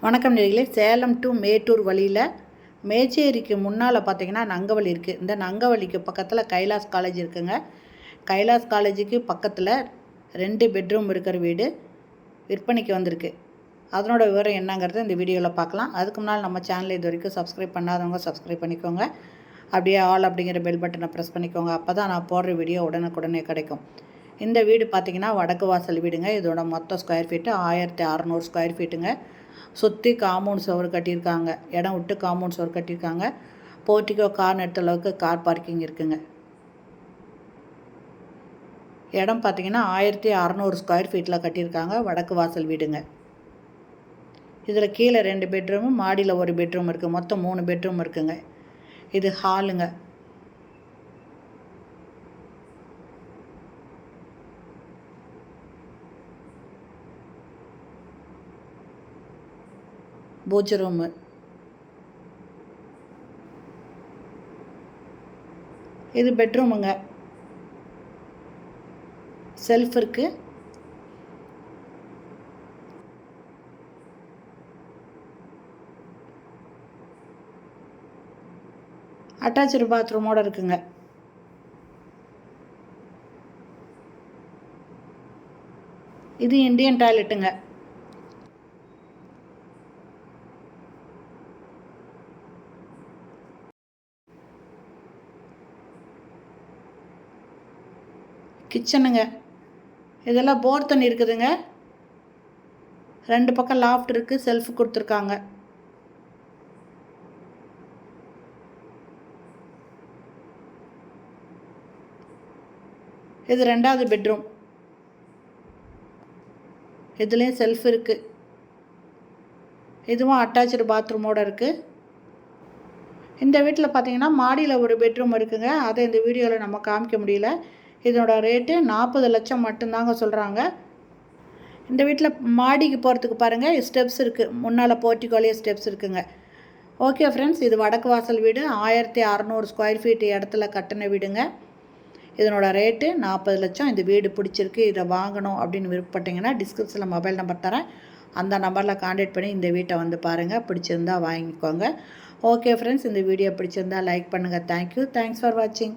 வணக்கம் நேயர்களே. சேலம் டு மேட்டூர் வழியில் மேச்சேரிக்கு முன்னால் பார்த்தீங்கன்னா நங்கவழி இருக்குது. இந்த நங்கவழிக்கு பக்கத்தில் கைலாஸ் காலேஜ் இருக்குங்க. கைலாஸ் காலேஜுக்கு பக்கத்தில் 2 பெட்ரூம் இருக்கிற வீடு விற்பனைக்கு வந்திருக்கு. அதனோட விவரம் என்னங்கிறத இந்த வீடியோவில் பார்க்கலாம். அதுக்கு முன்னால் நம்ம சேனலை இது வரைக்கும் சப்ஸ்கிரைப் பண்ணாதவங்க சப்ஸ்கிரைப் பண்ணிக்கோங்க. அப்படியே ஆல் அப்படிங்கிற பெல் பட்டனை ப்ரெஸ் பண்ணிக்கோங்க. அப்போ தான் நான் போடுற வீடியோ உடனுக்குடனே கிடைக்கும். இந்த வீடு பார்த்திங்கன்னா வடக்கு வாசல் வீடுங்க. இதோட மொத்த ஸ்கொயர் ஃபீட்டு 1600 ஸ்கொயர் ஃபீட்டுங்க. சுற்றி காம்பவுண்ட் சுவர் கட்டியிருக்காங்க. இடம் விட்டு காம்பவுண்ட் சுவர் கட்டியிருக்காங்க. போர்ட்டிக்கோ கார் நிறுத்த அளவுக்கு கார் பார்க்கிங் இருக்குங்க. இடம் பார்த்திங்கன்னா 1600 ஸ்கொயர் ஃபீட்டில் கட்டியிருக்காங்க. வடக்கு வாசல் வீடுங்க. இதில் கீழே 2 பெட்ரூமு, மாடியில் 1 பெட்ரூம் இருக்குது. மொத்தம் 3 பெட்ரூம் இருக்குங்க. இது ஹாலுங்க. பூஜை ரூமு. இது பெட்ரூமுங்க. செல்ஃப் இருக்குது. அட்டாச்சு பாத்ரூமோடு இருக்குங்க. இது இந்தியன் டாய்லெட்டுங்க. கிச்சனுங்க. இதெல்லாம் போர் தண்ணி இருக்குதுங்க. 2 பக்கம் லாஃப்ட் இருக்குது. செல்ஃப் கொடுத்துருக்காங்க. இது 2வது பெட்ரூம். இதுலேயும் செல்ஃப் இருக்குது. இதுவும் அட்டாச்சு பாத்ரூமோடு இருக்குது. இந்த வீட்டில் பார்த்தீங்கன்னா மாடியில் 1 பெட்ரூம் இருக்குங்க. அதை இந்த வீடியோவில் நம்ம காமிக்க முடியல. இதனோட ரேட்டு 40 லட்சம் மட்டும்தாங்க சொல்கிறாங்க. இந்த வீட்டில் மாடிக்கு போகிறதுக்கு பாருங்கள் ஸ்டெப்ஸ் இருக்குது. முன்னால் போர்ட்டிக்கோலேயே ஸ்டெப்ஸ் இருக்குங்க. ஓகே ஃப்ரெண்ட்ஸ், இது வடக்கு வாசல் வீடு 1600 ஸ்கொயர் ஃபீட் இடத்துல கட்டின வீடுங்க. இதனோட ரேட்டு 40 லட்சம். இந்த வீடு பிடிச்சிருக்கு, இதை வாங்கணும் அப்படின்னு விருப்பப்பட்டீங்கன்னா டிஸ்கிரிப்ஷனில் மொபைல் நம்பர் தரேன். அந்த நம்பரில் கான்டாக்ட் பண்ணி இந்த வீட்டை வந்து பாருங்கள். பிடிச்சிருந்தா வாங்கிக்கோங்க. ஓகே ஃப்ரெண்ட்ஸ், இந்த வீடியோ பிடிச்சிருந்தா லைக் பண்ணுங்கள். தேங்க்யூ. தேங்க்ஸ் ஃபார் வாட்சிங்.